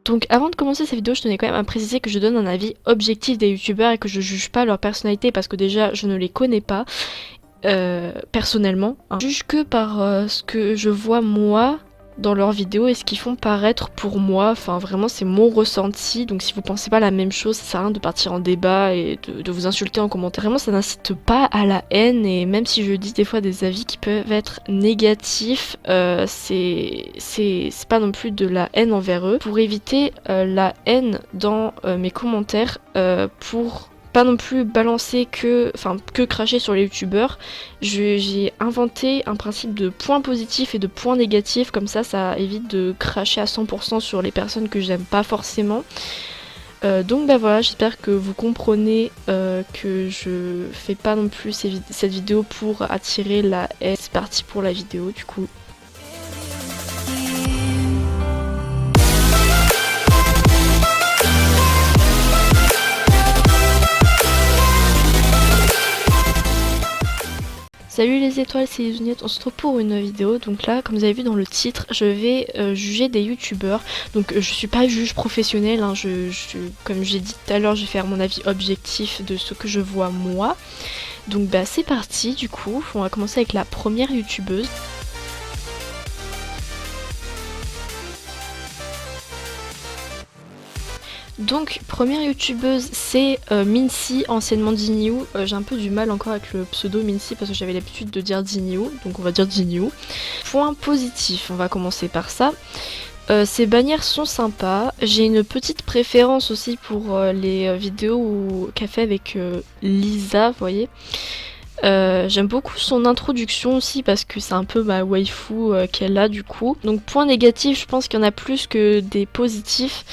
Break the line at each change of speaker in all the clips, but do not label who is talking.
Donc avant de commencer cette vidéo, je tenais quand même à préciser que je donne un avis objectif des youtubeurs et que je juge pas leur personnalité parce que déjà je ne les connais pas personnellement. Je juge que par ce que je vois moi dans leurs vidéos et ce qu'ils font paraître pour moi. Enfin vraiment c'est mon ressenti, donc si vous pensez pas la même chose, ça sert à rien de partir en débat et de vous insulter en commentaire. Vraiment ça n'incite pas à la haine, et même si je dis des fois des avis qui peuvent être négatifs, c'est pas non plus de la haine envers eux. Pour éviter la haine dans mes commentaires, pour pas non plus balancer que cracher sur les youtubeurs, j'ai inventé un principe de points positifs et de points négatifs, comme ça évite de cracher à 100% sur les personnes que j'aime pas forcément. Donc bah voilà, j'espère que vous comprenez que je fais pas non plus cette vidéo pour attirer la haine. C'est parti pour la vidéo du coup. Salut les étoiles, c'est Lisounette, on se retrouve pour une vidéo. Donc là, comme vous avez vu dans le titre, je vais juger des youtubeurs. Donc je suis pas juge professionnel, hein, comme j'ai dit tout à l'heure, je vais faire mon avis objectif de ce que je vois moi. Donc bah c'est parti du coup, on va commencer avec la première youtubeuse. Donc première youtubeuse, c'est Mincy, anciennement Diniou. J'ai un peu du mal encore avec le pseudo Mincy parce que j'avais l'habitude de dire Diniou, donc on va dire Diniou. Point positif, on va commencer par ça. Ces bannières sont sympas. J'ai une petite préférence aussi pour les vidéos qu'a fait avec Lisa, vous voyez. J'aime beaucoup son introduction aussi parce que c'est un peu ma waifu qu'elle a du coup. Donc point négatif, je pense qu'il y en a plus que des positifs.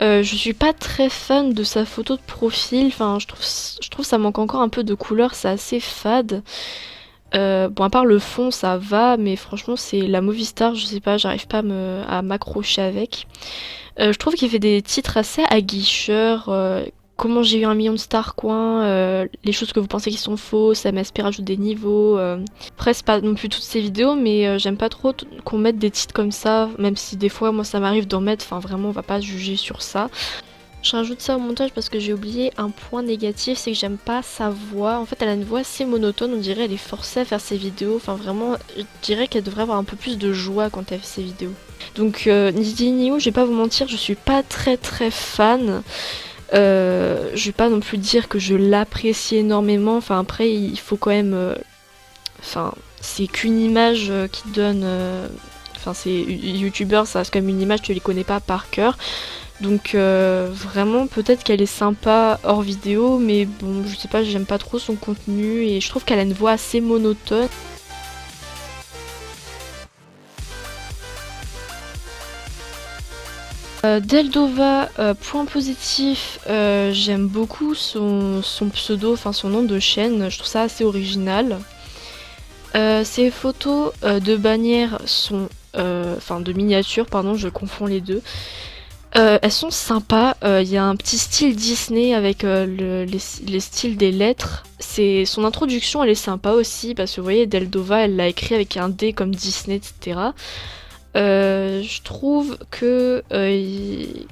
Je suis pas très fan de sa photo de profil, enfin je trouve ça manque encore un peu de couleur, c'est assez fade. Bon à part le fond ça va, mais franchement c'est la Movistar, je sais pas, j'arrive pas à m'accrocher avec. Je trouve qu'il fait des titres assez aguicheurs. Comment j'ai eu 1 million de stars coin, les choses que vous pensez qui sont fausses, MSP rajoute des niveaux. Après c'est pas non plus toutes ces vidéos, mais j'aime pas trop qu'on mette des titres comme ça, même si des fois moi ça m'arrive d'en mettre, enfin vraiment on va pas juger sur ça. Je rajoute ça au montage parce que j'ai oublié un point négatif, c'est que j'aime pas sa voix. En fait elle a une voix assez monotone, on dirait elle est forcée à faire ses vidéos, enfin vraiment je dirais qu'elle devrait avoir un peu plus de joie quand elle fait ses vidéos. Donc Nidinio, je vais pas vous mentir, je suis pas très fan. Je vais pas non plus dire que je l'apprécie énormément, enfin après il faut quand même, enfin c'est qu'une image qui donne, enfin c'est youtubeur, ça reste comme une image, tu les connais pas par cœur, donc vraiment peut-être qu'elle est sympa hors vidéo, mais bon je sais pas, j'aime pas trop son contenu et je trouve qu'elle a une voix assez monotone. Deldova, point positif, j'aime beaucoup son pseudo, enfin son nom de chaîne, je trouve ça assez original. Ses photos de bannières sont, enfin de miniatures, pardon, je confonds les deux. Elles sont sympas, il y a un petit style Disney avec les styles des lettres. Son introduction elle est sympa aussi parce que vous voyez Deldova elle l'a écrit avec un D comme Disney, etc. Je trouve que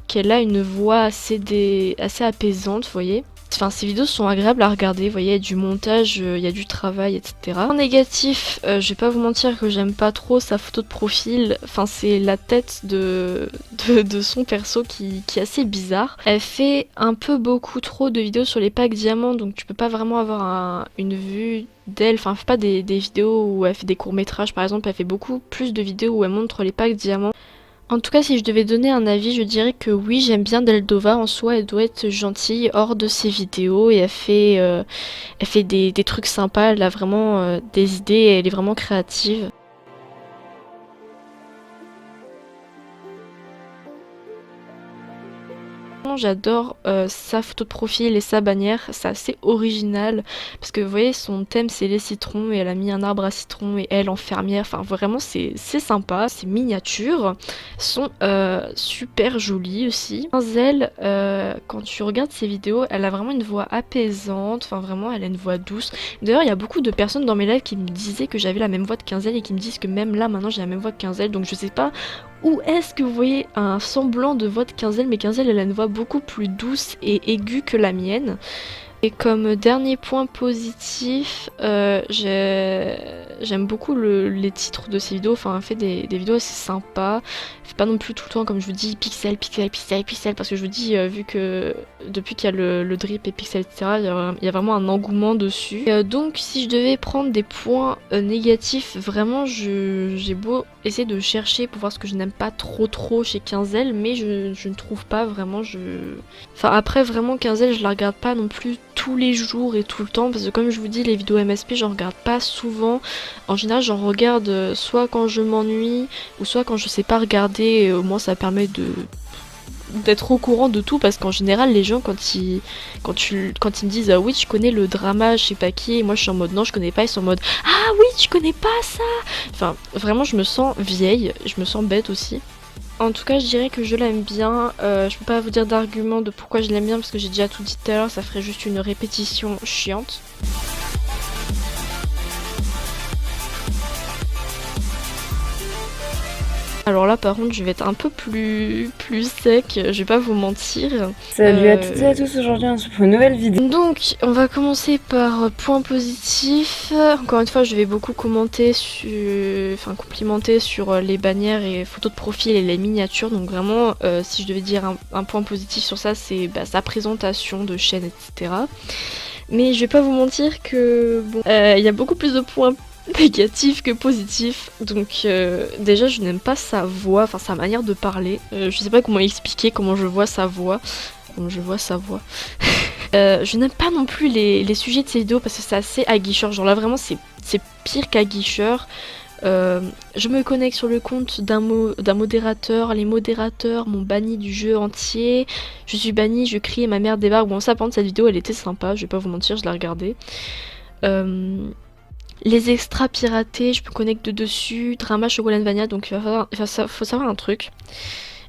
qu'elle a une voix assez apaisante, vous voyez. Enfin, ces vidéos sont agréables à regarder, vous voyez, il y a du montage, il y a du travail, etc. En négatif, je vais pas vous mentir que j'aime pas trop sa photo de profil. Enfin, c'est la tête de son perso qui est assez bizarre. Elle fait un peu beaucoup trop de vidéos sur les packs diamants, donc tu peux pas vraiment avoir une vue d'elle. Enfin, elle fait pas des vidéos où elle fait des courts-métrages par exemple, elle fait beaucoup plus de vidéos où elle montre les packs diamants. En tout cas, si je devais donner un avis, je dirais que oui, j'aime bien Deldova. En soi, elle doit être gentille hors de ses vidéos et elle fait des trucs sympas. Elle a vraiment des idées et elle est vraiment créative. J'adore sa photo de profil et sa bannière, c'est assez original parce que vous voyez son thème c'est les citrons et elle a mis un arbre à citron et elle enfermière, enfin vraiment c'est sympa, ces miniatures sont super jolies aussi. Elle, quand tu regardes ses vidéos, elle a vraiment une voix apaisante, enfin vraiment elle a une voix douce. D'ailleurs il y a beaucoup de personnes dans mes lives qui me disaient que j'avais la même voix de Quinzel et qui me disent que même là maintenant j'ai la même voix que Quinzel, donc je sais pas Ou est-ce que vous voyez un semblant de voix de Kenzel, mais Kenzel elle a une voix beaucoup plus douce et aiguë que la mienne. Et comme dernier point positif, j'aime beaucoup les titres de ces vidéos, enfin elle fait des vidéos assez sympas. Elle fait pas non plus tout le temps comme je vous dis pixel, pixel, pixel, pixel, parce que je vous dis vu que depuis qu'il y a le drip et pixel etc, il y a vraiment un engouement dessus. Donc si je devais prendre des points négatifs, vraiment j'ai beau essayer de chercher pour voir ce que je n'aime pas trop chez Kenzel, mais je ne trouve pas vraiment. Enfin après vraiment Kenzel je la regarde pas non plus tous les jours et tout le temps parce que comme je vous dis les vidéos MSP j'en regarde pas souvent. En général j'en regarde soit quand je m'ennuie ou soit quand je sais pas regarder et au moins ça permet d'être au courant de tout parce qu'en général les gens quand ils me disent ah oui tu connais le drama je sais pas qui et moi je suis en mode non je connais pas, ils sont en mode ah oui tu connais pas ça. Enfin vraiment je me sens vieille, je me sens bête aussi. En tout cas, je dirais que je l'aime bien. Je peux pas vous dire d'argument de pourquoi je l'aime bien parce que j'ai déjà tout dit tout à l'heure, ça ferait juste une répétition chiante. Alors là par contre je vais être un peu plus sec, je vais pas vous mentir.
Salut à toutes et à tous, aujourd'hui on se retrouve pour une nouvelle vidéo.
Donc on va commencer par point positif. Encore une fois je vais beaucoup commenter complimenter sur les bannières et photos de profil et les miniatures. Donc vraiment si je devais dire un point positif sur ça c'est sa présentation de chaîne etc. Mais je vais pas vous mentir que bon, y a beaucoup plus de points négatif que positif. Donc déjà je n'aime pas sa voix, enfin sa manière de parler. Je sais pas comment expliquer comment je vois sa voix. Je n'aime pas non plus les sujets de ces vidéos parce que c'est assez aguicheur. Genre là vraiment c'est pire qu'aguicheur. Je me connecte sur le compte d'un modérateur. Les modérateurs m'ont banni du jeu entier. Je suis banni, je crie et ma mère débarque. Bon ça par contre cette vidéo elle était sympa, je vais pas vous mentir, je l'ai regardée. Les extras piratés, je me connecte dessus. Drama Chocolanvania, donc faut savoir un truc.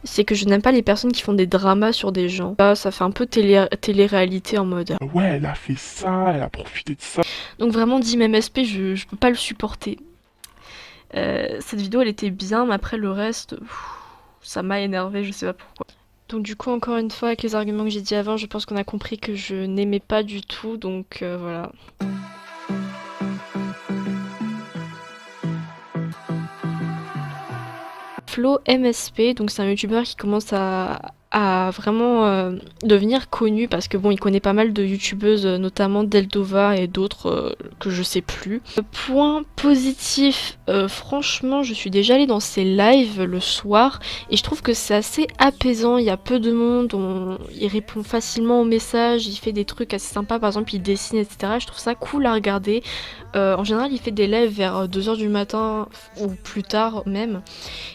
C'est que je n'aime pas les personnes qui font des dramas sur des gens. Là, ça fait un peu télé-réalité en mode.
Ouais, elle a fait ça, elle a profité de ça.
Donc vraiment, dit MSP, je peux pas le supporter. Cette vidéo, elle était bien, mais après le reste, ça m'a énervé, je sais pas pourquoi. Donc du coup, encore une fois, avec les arguments que j'ai dit avant, je pense qu'on a compris que je n'aimais pas du tout, donc voilà. Flo MSP, donc c'est un youtubeur qui commence à vraiment devenir connu parce que bon il connaît pas mal de youtubeuses notamment Deldova et d'autres que je sais plus. Point positif, franchement je suis déjà allée dans ses lives le soir et je trouve que c'est assez apaisant, il y a peu de monde, il répond facilement aux messages, il fait des trucs assez sympas, par exemple il dessine etc. Je trouve ça cool à regarder. En général il fait des lives vers 2h du matin ou plus tard même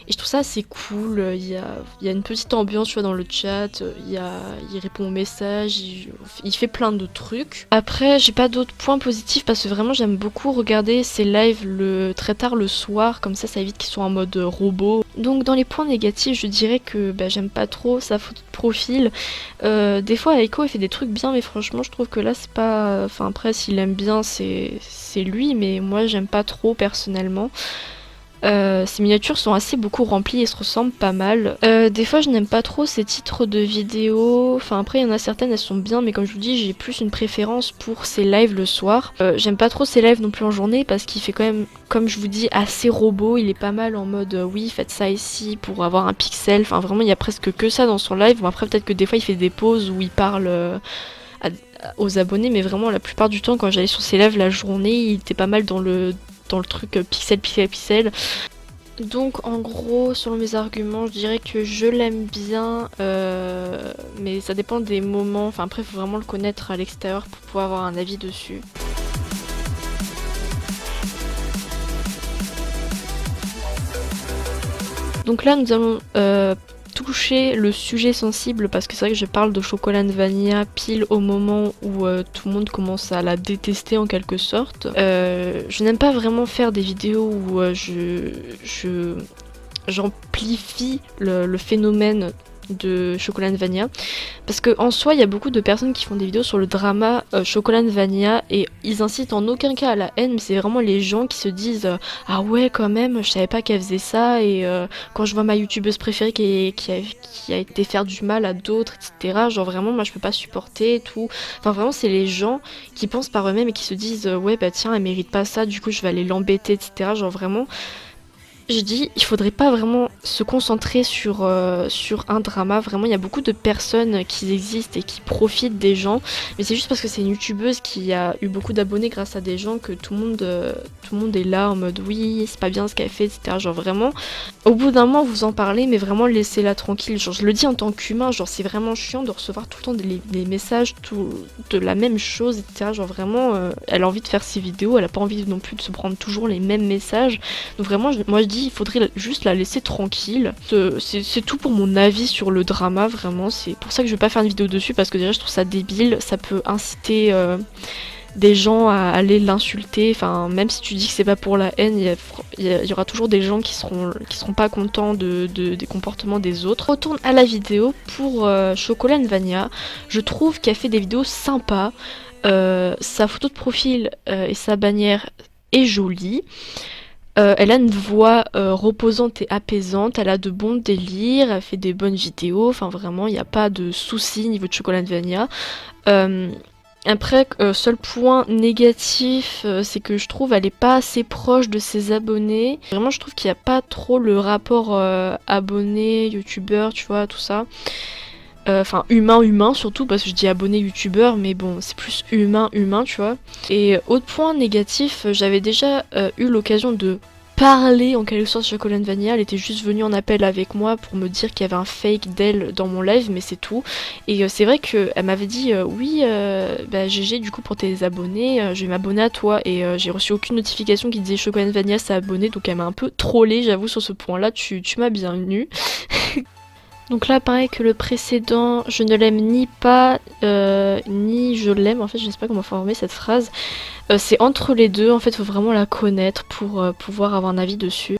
et je trouve ça assez cool, il y a une petite ambiance tu vois dans le chat, il répond aux messages, il fait plein de trucs. Après j'ai pas d'autres points positifs parce que vraiment j'aime beaucoup regarder ses lives très tard le soir, comme ça évite qu'ils soient en mode robot. Donc dans les points négatifs je dirais que j'aime pas trop sa photo de profil. Des fois Aiko il fait des trucs bien mais franchement je trouve que là c'est pas... Enfin après s'il aime bien c'est lui mais moi j'aime pas trop personnellement. Ces miniatures sont assez beaucoup remplies et se ressemblent pas mal. Des fois je n'aime pas trop ces titres de vidéos, enfin après il y en a certaines elles sont bien mais comme je vous dis j'ai plus une préférence pour ces lives le soir. J'aime pas trop ces lives non plus en journée parce qu'il fait quand même, comme je vous dis, assez robot, il est pas mal en mode oui faites ça ici pour avoir un pixel, enfin vraiment il y a presque que ça dans son live. Bon après peut-être que des fois il fait des pauses où il parle aux abonnés mais vraiment la plupart du temps quand j'allais sur ses lives la journée il était pas mal dans le truc pixel. Donc en gros, selon mes arguments, je dirais que je l'aime bien, mais ça dépend des moments. Enfin après, il faut vraiment le connaître à l'extérieur pour pouvoir avoir un avis dessus. Donc là, nous allons toucher le sujet sensible parce que c'est vrai que je parle de Chocolanvania pile au moment où tout le monde commence à la détester en quelque sorte. Je n'aime pas vraiment faire des vidéos où j'amplifie le phénomène de Chocolat Vanilla. Parce que en soi, il y a beaucoup de personnes qui font des vidéos sur le drama Chocolat Vanilla et ils incitent en aucun cas à la haine, mais c'est vraiment les gens qui se disent ah ouais quand même, je savais pas qu'elle faisait ça et quand je vois ma youtubeuse préférée qui a été faire du mal à d'autres, etc. Genre vraiment, moi je peux pas supporter tout. Enfin vraiment, c'est les gens qui pensent par eux-mêmes et qui se disent ouais bah tiens, elle mérite pas ça, du coup je vais aller l'embêter, etc. Genre vraiment. Je dis, il faudrait pas vraiment se concentrer sur un drama. Vraiment, il y a beaucoup de personnes qui existent et qui profitent des gens. Mais c'est juste parce que c'est une youtubeuse qui a eu beaucoup d'abonnés grâce à des gens que tout le monde est là en mode oui, c'est pas bien ce qu'elle fait, etc. Genre vraiment, au bout d'un moment, vous en parlez, mais vraiment laissez-la tranquille. Genre, je le dis en tant qu'humain, genre c'est vraiment chiant de recevoir tout le temps des messages de la même chose, etc. Genre vraiment, elle a envie de faire ses vidéos, elle a pas envie non plus de se prendre toujours les mêmes messages. Donc vraiment, moi je dis, il faudrait juste la laisser tranquille. C'est tout pour mon avis sur le drama, vraiment. C'est pour ça que je vais pas faire une vidéo dessus, parce que déjà je trouve ça débile, ça peut inciter des gens à aller l'insulter. Enfin, même si tu dis que c'est pas pour la haine, il y aura toujours des gens qui seront pas contents des comportements des autres. Retourne à la vidéo pour Chocolat Vanilla. Je trouve qu'elle fait des vidéos sympas. Sa photo de profil et sa bannière est jolie. Elle a une voix reposante et apaisante, elle a de bons délires, elle fait des bonnes vidéos, enfin vraiment il n'y a pas de soucis niveau de Chocolat Vanilla. Après, seul point négatif, c'est que je trouve elle est pas assez proche de ses abonnés. Vraiment je trouve qu'il n'y a pas trop le rapport abonné, youtubeur, tu vois, tout ça. Enfin humain surtout, parce que je dis abonné youtubeur, mais bon c'est plus humain tu vois. Et autre point négatif, j'avais déjà eu l'occasion de parler en quelque sorte de Chocolat Vanilla. Elle était juste venue en appel avec moi pour me dire qu'il y avait un fake d'elle dans mon live, mais c'est tout. Et c'est vrai qu'elle m'avait dit oui bah GG du coup pour tes abonnés, je vais m'abonner à toi, et j'ai reçu aucune notification qui disait Chocolat Vanilla s'est abonné, donc elle m'a un peu trollée, j'avoue, sur ce point là. Tu m'as bien eu. Donc là, pareil que le précédent, je ne l'aime ni pas, ni je l'aime. En fait, je ne sais pas comment former cette phrase. C'est entre les deux, en fait, il faut vraiment la connaître pour pouvoir avoir un avis dessus.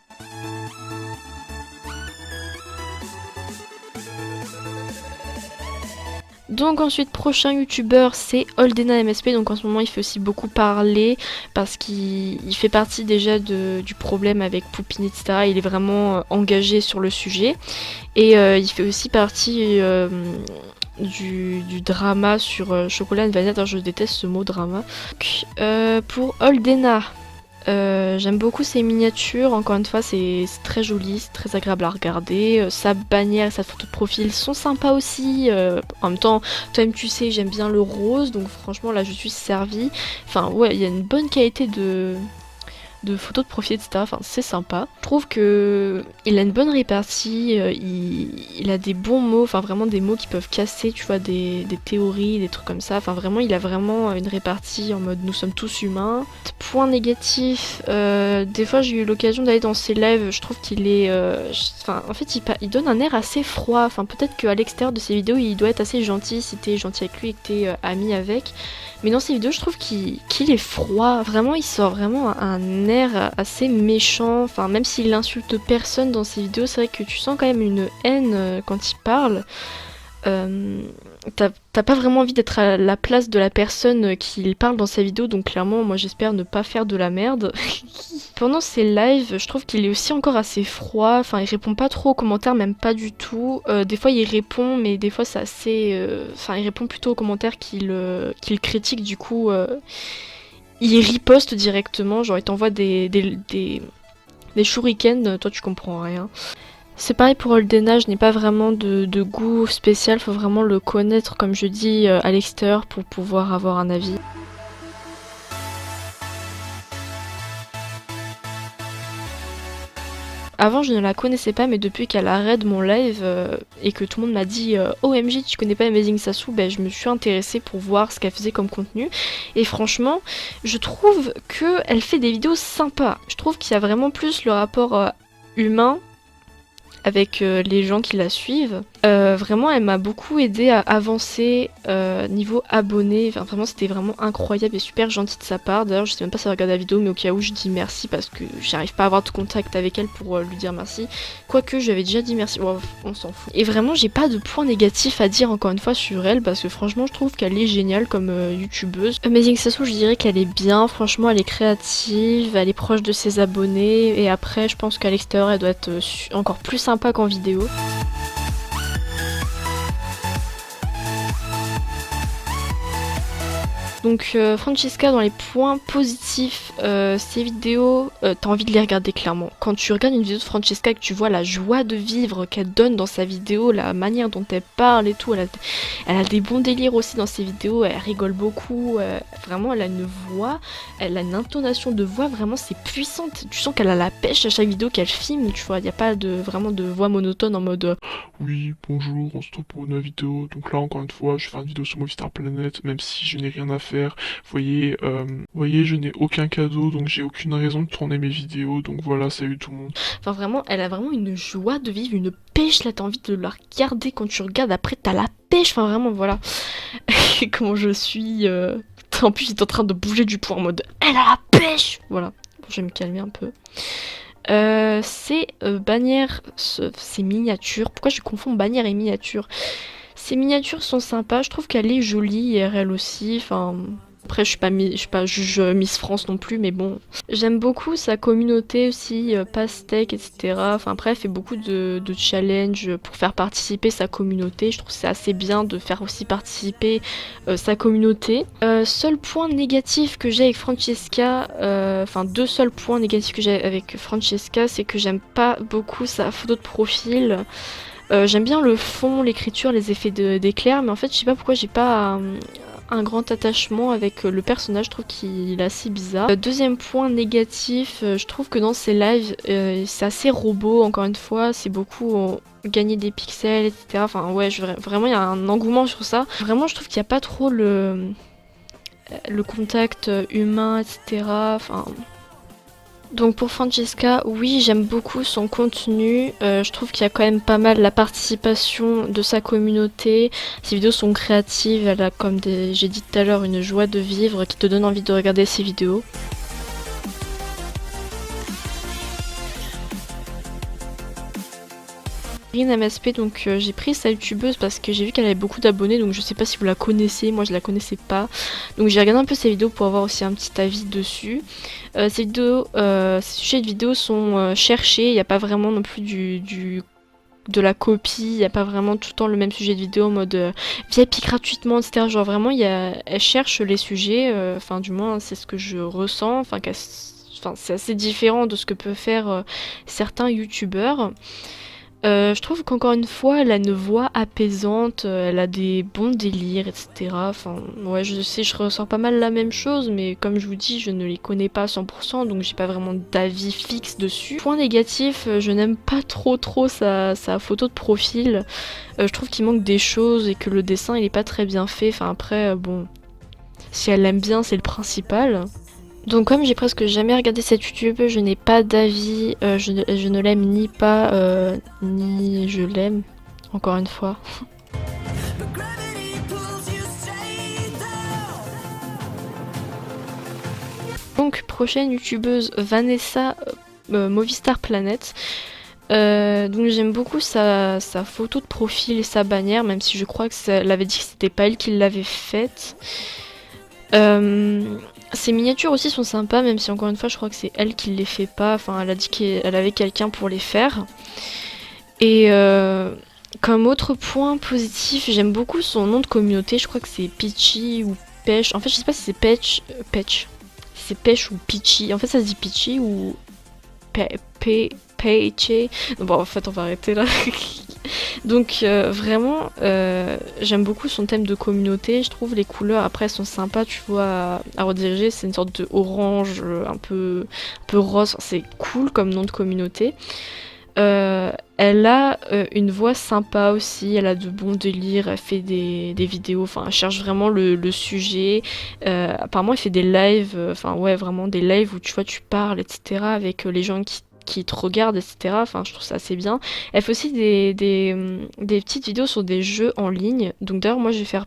Donc ensuite, prochain youtubeur, c'est Oldena MSP. Donc en ce moment il fait aussi beaucoup parler parce qu'il fait partie déjà du problème avec Poupine, etc. Il est vraiment engagé sur le sujet. Et il fait aussi partie du drama sur Chocolat Vanilla. D'ailleurs je déteste ce mot drama. Donc, pour Oldena, j'aime beaucoup ses miniatures, encore une fois c'est très joli, c'est très agréable à regarder. Sa bannière et sa photo de profil sont sympas aussi. En même temps, toi-même tu sais, j'aime bien le rose, donc franchement là je suis servie. Enfin ouais, il y a une bonne qualité de photos de profil, etc. Enfin, c'est sympa. Je trouve que il a une bonne répartie, il a des bons mots, enfin vraiment des mots qui peuvent casser, tu vois, des théories, des trucs comme ça. Enfin vraiment, il a vraiment une répartie en mode nous sommes tous humains. Point négatif, des fois j'ai eu l'occasion d'aller dans ses lives, je trouve qu'il est... Enfin, en fait, il donne un air assez froid. Enfin, peut-être qu'à l'extérieur de ses vidéos, il doit être assez gentil si t'es gentil avec lui et que t'es ami avec. Mais dans ses vidéos, je trouve qu'il est froid. Vraiment, il sort vraiment un air assez méchant. Enfin, même s'il insulte personne dans ses vidéos, c'est vrai que tu sens quand même une haine quand il parle. T'as pas vraiment envie d'être à la place de la personne qui parle dans sa vidéo, donc clairement moi j'espère ne pas faire de la merde. Pendant ses lives, je trouve qu'il est aussi encore assez froid, enfin il répond pas trop aux commentaires, même pas du tout. Des fois il répond, mais des fois c'est assez... Enfin il répond plutôt aux commentaires qu'il critique, du coup il riposte directement, genre il t'envoie des shurikens, toi tu comprends rien. C'est pareil pour Oldena, je n'ai pas vraiment de goût spécial, faut vraiment le connaître, comme je dis, à l'extérieur pour pouvoir avoir un avis. Avant je ne la connaissais pas, mais depuis qu'elle arrête mon live et que tout le monde m'a dit OMG tu connais pas Amazing Sassou, ben je me suis intéressée pour voir ce qu'elle faisait comme contenu. Et franchement, je trouve qu'elle fait des vidéos sympas. Je trouve qu'il y a vraiment plus le rapport humain avec les gens qui la suivent. Vraiment, elle m'a beaucoup aidé à avancer niveau abonnés. Enfin, vraiment, c'était vraiment incroyable et super gentil de sa part. D'ailleurs, je sais même pas si elle regarde la vidéo, mais au cas où, je dis merci parce que j'arrive pas à avoir de contact avec elle pour lui dire merci. Quoique, je lui avais déjà dit merci. Bon, on s'en fout. Et vraiment, j'ai pas de points négatifs à dire encore une fois sur elle parce que franchement, je trouve qu'elle est géniale comme youtubeuse. Amazing Sasso, je dirais qu'elle est bien. Franchement, elle est créative, elle est proche de ses abonnés. Et après, je pense qu'à l'extérieur, elle doit être encore plus sympa qu'en vidéo. Donc Francesca, dans les points positifs, ses vidéos, t'as envie de les regarder clairement. Quand tu regardes une vidéo de Francesca et que tu vois la joie de vivre qu'elle donne dans sa vidéo, la manière dont elle parle et tout, elle a des bons délires aussi dans ses vidéos, elle rigole beaucoup, vraiment elle a une voix, elle a une intonation de voix, vraiment c'est puissante. Tu sens qu'elle a la pêche à chaque vidéo qu'elle filme, tu vois, il n'y a pas vraiment de voix monotone en mode
Oui, bonjour, on se retrouve pour une nouvelle vidéo. Donc là, encore une fois, je vais faire une vidéo sur Movistar Planet, même si je n'ai rien à faire. Vous voyez, je n'ai aucun cadeau, donc j'ai aucune raison de tourner mes vidéos. Donc voilà, salut tout le monde.
Enfin vraiment, elle a vraiment une joie de vivre, une pêche, là t'as envie de la regarder quand tu regardes, après t'as la pêche, enfin vraiment voilà. Comment je suis... En plus il est en train de bouger du poing en mode « Elle a la pêche !» Voilà, bon, je vais me calmer un peu. Ces bannières, ces miniatures, pourquoi je confonds bannières et miniatures? Ces miniatures sont sympas, je trouve qu'elle est jolie et elle aussi, enfin... Après, je suis pas juge Miss France non plus, mais bon. J'aime beaucoup sa communauté aussi, Pastèque, etc. Enfin, après, elle fait beaucoup de challenges pour faire participer sa communauté. Je trouve que c'est assez bien de faire aussi participer sa communauté. Seul point négatif que j'ai avec Francesca, enfin, deux seuls points négatifs que j'ai avec Francesca, c'est que j'aime pas beaucoup sa photo de profil. J'aime bien le fond, l'écriture, les effets d'éclair, mais en fait, je sais pas pourquoi j'ai pas un grand attachement avec le personnage, je trouve qu'il est assez bizarre. Deuxième point négatif, je trouve que dans ses lives, c'est assez robot, encore une fois, c'est beaucoup gagner des pixels, etc. Enfin ouais, vraiment il y a un engouement sur ça. Vraiment, je trouve qu'il n'y a pas trop le contact humain, etc. Enfin... Donc pour Francesca, oui, j'aime beaucoup son contenu, je trouve qu'il y a quand même pas mal la participation de sa communauté, ses vidéos sont créatives, elle a comme j'ai dit tout à l'heure une joie de vivre qui te donne envie de regarder ses vidéos. MSP, donc j'ai pris sa youtubeuse parce que j'ai vu qu'elle avait beaucoup d'abonnés, donc je sais pas si vous la connaissez, moi je la connaissais pas, donc j'ai regardé un peu ses vidéos pour avoir aussi un petit avis dessus. Ces sujets de vidéos sont cherchés, il n'y a pas vraiment non plus de la copie, il n'y a pas vraiment tout le temps le même sujet de vidéo en mode VIP gratuitement, etc. Genre vraiment elle cherche les sujets, enfin du moins c'est ce que je ressens, enfin c'est assez différent de ce que peuvent faire certains youtubeurs. Je trouve qu'encore une fois, elle a une voix apaisante, elle a des bons délires, etc. Enfin, ouais, je sais, je ressens pas mal la même chose, mais comme je vous dis, je ne les connais pas à 100%, donc j'ai pas vraiment d'avis fixe dessus. Point négatif, je n'aime pas trop sa photo de profil. Je trouve qu'il manque des choses et que le dessin, il est pas très bien fait. Enfin, après, bon, si elle l'aime bien, c'est le principal. Donc comme j'ai presque jamais regardé cette YouTube, je n'ai pas d'avis, je ne l'aime ni pas, ni je l'aime, encore une fois. Donc prochaine youtubeuse, Vanessa Movistar Planet. Donc j'aime beaucoup sa photo de profil et sa bannière, même si je crois que elle avait dit que c'était pas elle qui l'avait faite. Ces miniatures aussi sont sympas, même si encore une fois je crois que c'est elle qui les fait pas, enfin elle a dit qu'elle avait quelqu'un pour les faire. Et comme autre point positif, j'aime beaucoup son nom de communauté, je crois que c'est Peachy ou Pêche, en fait je sais pas si c'est Pêche, si c'est Pêche ou Peachy, en fait ça se dit Peachy ou Peachy, bon en fait on va arrêter là. Donc vraiment, j'aime beaucoup son thème de communauté, je trouve les couleurs après sont sympas, tu vois, à rediriger, c'est une sorte de orange un peu rose, c'est cool comme nom de communauté. Elle a une voix sympa aussi, elle a de bons délires, elle fait des vidéos, enfin elle cherche vraiment le sujet. Apparemment elle fait des lives, enfin ouais vraiment des lives où tu vois tu parles etc. avec les gens qui te regardent, etc. Enfin, je trouve ça assez bien. Elle fait aussi des petites vidéos sur des jeux en ligne. Donc d'ailleurs, moi, je vais faire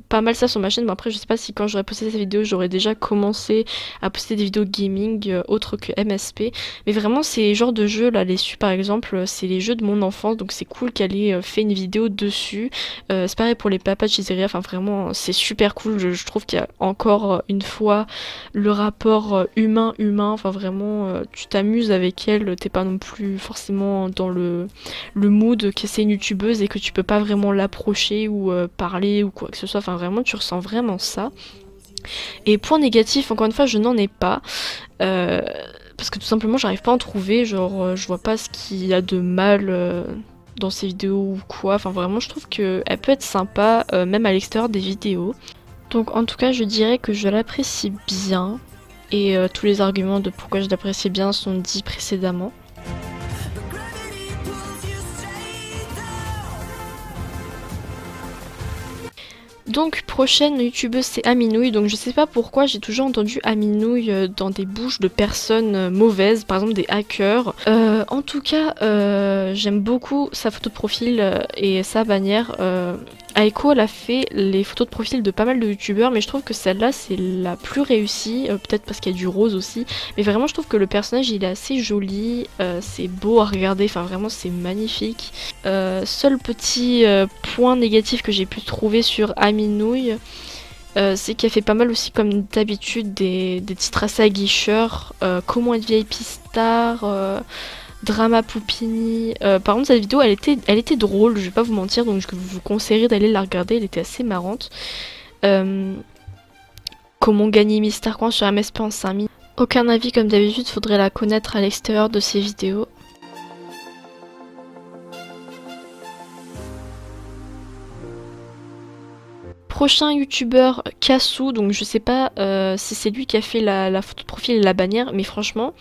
pas mal ça sur ma chaîne, mais après je sais pas si quand j'aurais posté cette vidéo j'aurais déjà commencé à poster des vidéos gaming autres que MSP, mais vraiment ces genres de jeux là, les su par exemple, c'est les jeux de mon enfance, donc c'est cool qu'elle ait fait une vidéo dessus. C'est pareil pour les papas de Chiseria, enfin vraiment c'est super cool, je trouve qu'il y a encore une fois le rapport humain, enfin vraiment tu t'amuses avec elle, t'es pas non plus forcément dans le mood que c'est une youtubeuse et que tu peux pas vraiment l'approcher ou parler ou quoi que ce soit. Enfin vraiment tu ressens vraiment ça. Et point négatif, encore une fois je n'en ai pas. Parce que tout simplement j'arrive pas à en trouver. Genre je vois pas ce qu'il y a de mal dans ces vidéos ou quoi. Enfin vraiment je trouve qu'elle peut être sympa même à l'extérieur des vidéos. Donc en tout cas je dirais que je l'apprécie bien. Et tous les arguments de pourquoi je l'apprécie bien sont dits précédemment. Donc prochaine youtubeuse c'est Aminouille, donc je sais pas pourquoi j'ai toujours entendu Aminouille dans des bouches de personnes mauvaises, par exemple des hackers. En tout cas j'aime beaucoup sa photo de profil et sa bannière. Aiko elle a fait les photos de profil de pas mal de youtubeurs, mais je trouve que celle-là c'est la plus réussie, peut-être parce qu'il y a du rose aussi, mais vraiment je trouve que le personnage il est assez joli, c'est beau à regarder, enfin vraiment c'est magnifique. Seul petit point négatif que j'ai pu trouver sur Aminouille, c'est qu'elle fait pas mal aussi comme d'habitude des titres assez aguicheurs, comment être VIP star, Drama Poupini. Par contre cette vidéo elle était drôle, je vais pas vous mentir, donc je vous conseillerais d'aller la regarder, elle était assez marrante. Comment gagner Mister Coin sur MSP en 5 minutes. Aucun avis comme d'habitude, faudrait la connaître à l'extérieur de ces vidéos. Prochain youtubeur Kassou, donc je sais pas si c'est lui qui a fait la photo de profil et la bannière, mais franchement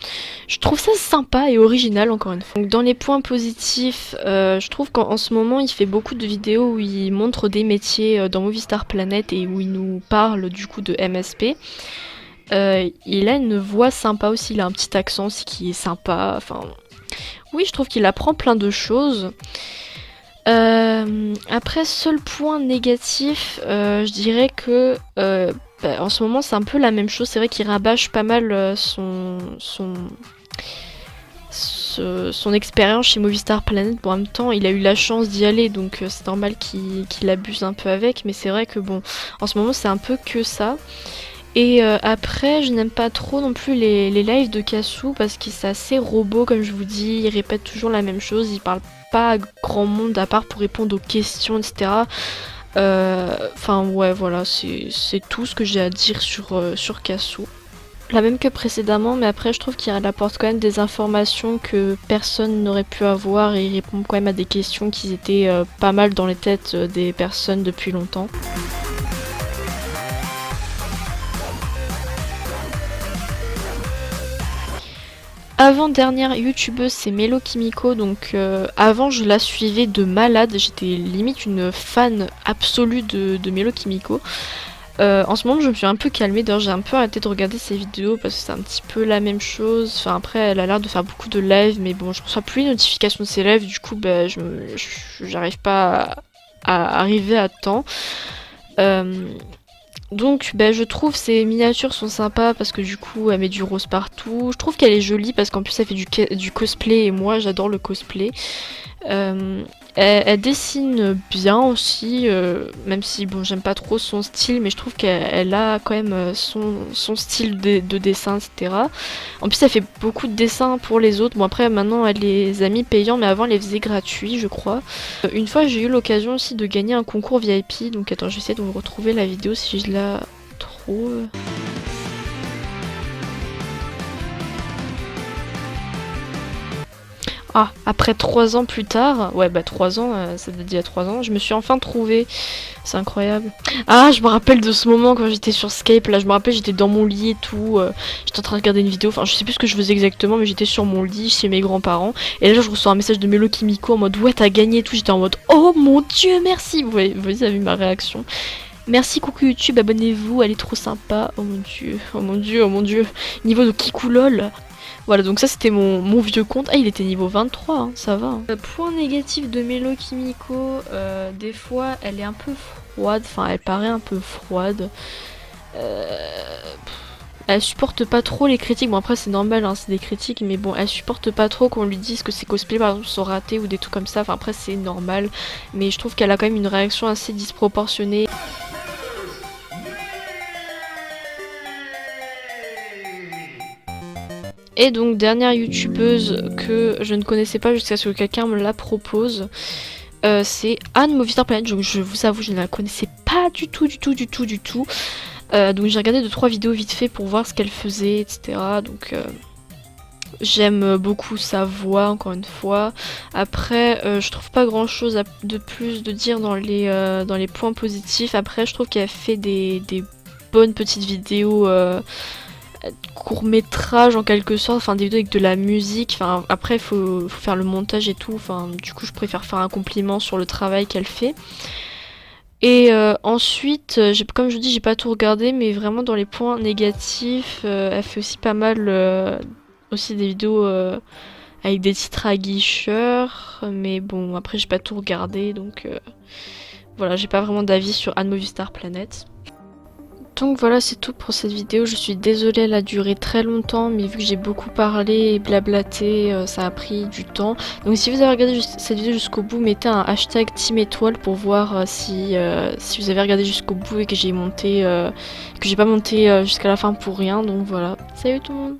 je trouve ça sympa et original encore une fois. Donc dans les points positifs, je trouve qu'en ce moment il fait beaucoup de vidéos où il montre des métiers dans Movistar Planet et où il nous parle du coup de MSP. Il a une voix sympa aussi, il a un petit accent aussi qui est sympa, enfin oui je trouve qu'il apprend plein de choses. Après, seul point négatif, je dirais que en ce moment c'est un peu la même chose. C'est vrai qu'il rabâche pas mal son expérience chez Movistar Planet. Bon, en même temps, il a eu la chance d'y aller, donc c'est normal qu'il abuse un peu avec. Mais c'est vrai que bon, en ce moment c'est un peu que ça. Et après, je n'aime pas trop non plus les lives de Kassou parce qu'il c'est assez robot, comme je vous dis. Il répète toujours la même chose, il parle pas à grand monde à part pour répondre aux questions, etc. Enfin ouais, voilà, c'est tout ce que j'ai à dire sur Kassou. La même que précédemment, mais après je trouve qu'il apporte quand même des informations que personne n'aurait pu avoir et il répond quand même à des questions qui étaient pas mal dans les têtes des personnes depuis longtemps. Avant-dernière youtubeuse c'est Melo Kimiko, donc avant je la suivais de malade, j'étais limite une fan absolue de Melo Kimiko. En ce moment je me suis un peu calmée, d'ailleurs j'ai un peu arrêté de regarder ses vidéos parce que c'est un petit peu la même chose. Enfin après elle a l'air de faire beaucoup de lives, mais bon je reçois plus les notifications de ses lives, du coup bah, j'arrive pas à arriver à temps. Donc bah, je trouve ses miniatures sont sympas parce que du coup elle met du rose partout. Je trouve qu'elle est jolie parce qu'en plus elle fait du cosplay et moi j'adore le cosplay. Elle dessine bien aussi, même si bon j'aime pas trop son style, mais je trouve qu'elle a quand même son style de dessin, etc. En plus elle fait beaucoup de dessins pour les autres. Bon après maintenant elle les a mis payants, mais avant elle les faisait gratuits je crois. Une fois j'ai eu l'occasion aussi de gagner un concours VIP, donc attends j'essaie de vous retrouver la vidéo si je la trouve. Ah, après 3 ans plus tard, ouais bah 3 ans, ça date d'il y a 3 ans, je me suis enfin trouvée, c'est incroyable. Ah, je me rappelle de ce moment quand j'étais sur Skype, là je me rappelle j'étais dans mon lit et tout, j'étais en train de regarder une vidéo, enfin je sais plus ce que je faisais exactement, mais j'étais sur mon lit chez mes grands-parents, et là je reçois un message de Melo Kimiko en mode ouais t'as gagné et tout, j'étais en mode oh mon dieu merci, vous avez vu ma réaction. Merci coucou YouTube, abonnez-vous, elle est trop sympa, oh mon dieu, oh mon dieu, oh mon dieu, niveau de Kikou lol. Voilà, donc ça c'était mon vieux compte. Ah, il était niveau 23, hein, ça va. Point négatif de Melo Kimiko, des fois elle est un peu froide, enfin elle paraît un peu froide. Elle supporte pas trop les critiques, bon après c'est normal, hein, c'est des critiques, mais bon, elle supporte pas trop qu'on lui dise que ses cosplays par exemple sont ratés ou des trucs comme ça, enfin après c'est normal, mais je trouve qu'elle a quand même une réaction assez disproportionnée. Et donc dernière youtubeuse que je ne connaissais pas jusqu'à ce que quelqu'un me la propose, c'est Anne Movistar Planet. Donc je vous avoue, je ne la connaissais pas du tout. Donc j'ai regardé 2-3 vidéos vite fait pour voir ce qu'elle faisait, etc. Donc j'aime beaucoup sa voix, encore une fois. Après, je trouve pas grand chose de plus de dire dans les points positifs. Après, je trouve qu'elle fait des bonnes petites vidéos court-métrage en quelque sorte, enfin des vidéos avec de la musique, enfin après il faut faire le montage et tout, enfin du coup je préfère faire un compliment sur le travail qu'elle fait. Et ensuite, comme je vous dis, j'ai pas tout regardé, mais vraiment dans les points négatifs, elle fait aussi pas mal aussi des vidéos avec des titres à guicheurs, mais bon après j'ai pas tout regardé, donc voilà, j'ai pas vraiment d'avis sur Anne Movistar Planet. Donc voilà, c'est tout pour cette vidéo. Je suis désolée, elle a duré très longtemps, mais vu que j'ai beaucoup parlé et blablaté, ça a pris du temps. Donc si vous avez regardé cette vidéo jusqu'au bout, mettez un hashtag Team Étoile pour voir si vous avez regardé jusqu'au bout et que j'ai pas monté jusqu'à la fin pour rien. Donc voilà. Salut tout le monde!